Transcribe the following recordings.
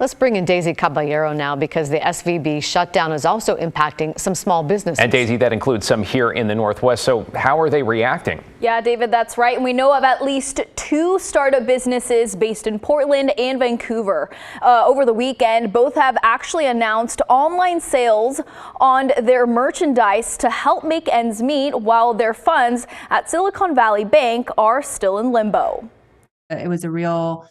Let's bring in Daisy Caballero now because the SVB shutdown is also impacting some small businesses. And Daisy, that includes some here in the Northwest. So how are they reacting? Yeah, David, that's right. And we know of at least 2 startup businesses based in Portland and Vancouver. Over the weekend, both have actually announced online sales on their merchandise to help make ends meet, while their funds at Silicon Valley Bank are still in limbo. It was a real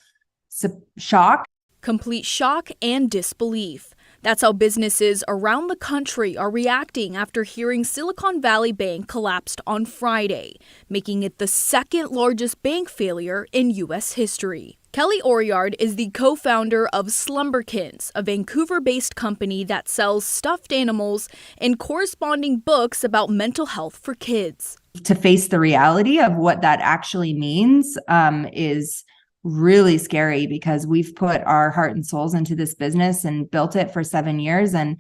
shock. Complete shock and disbelief. That's how businesses around the country are reacting after hearing Silicon Valley Bank collapsed on Friday, making it the second largest bank failure in U.S. history. Kelly Oriard is the co-founder of Slumberkins, a Vancouver-based company that sells stuffed animals and corresponding books about mental health for kids. To face the reality of what that actually means is really scary, because we've put our heart and souls into this business and built it for 7 years. And,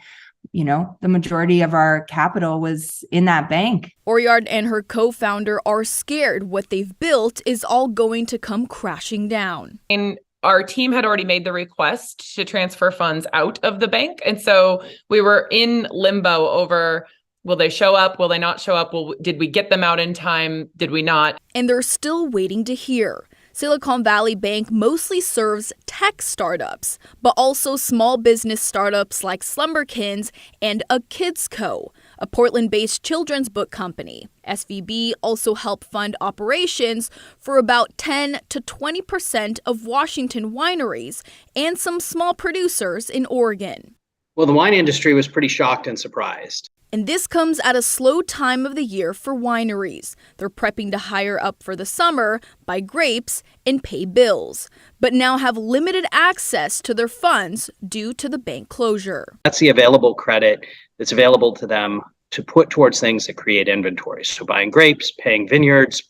you know, the majority of our capital was in that bank. Oriard and her co-founder are scared what they've built is all going to come crashing down. And our team had already made the request to transfer funds out of the bank. And so we were in limbo over, will they show up? Will they not show up? Did we get them out in time? Did we not? And they're still waiting to hear. Silicon Valley Bank mostly serves tech startups, but also small business startups like Slumberkins and a Kids Co., a Portland-based children's book company. SVB also helped fund operations for about 10 to 20% of Washington wineries and some small producers in Oregon. Well, the wine industry was pretty shocked and surprised. And this comes at a slow time of the year for wineries. They're prepping to hire up for the summer, buy grapes, and pay bills, but now have limited access to their funds due to the bank closure. That's the available credit that's available to them to put towards things that create inventory. So buying grapes, paying vineyards,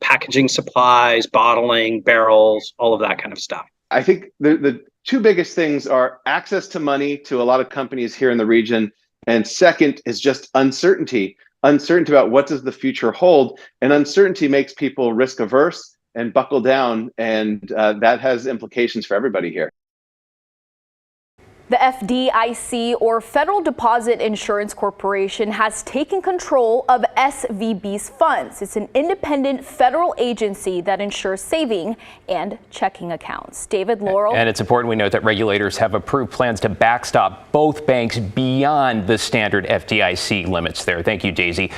packaging supplies, bottling, barrels, all of that kind of stuff. I think the 2 biggest things are access to money to a lot of companies here in the region. And second is just uncertainty about what does the future hold. And uncertainty makes people risk averse and buckle down. And that has implications for everybody here. The FDIC, or Federal Deposit Insurance Corporation, has taken control of SVB's funds. It's an independent federal agency that insures saving and checking accounts. David, Laurel. And it's important we note that regulators have approved plans to backstop both banks beyond the standard FDIC limits there. Thank you, Daisy.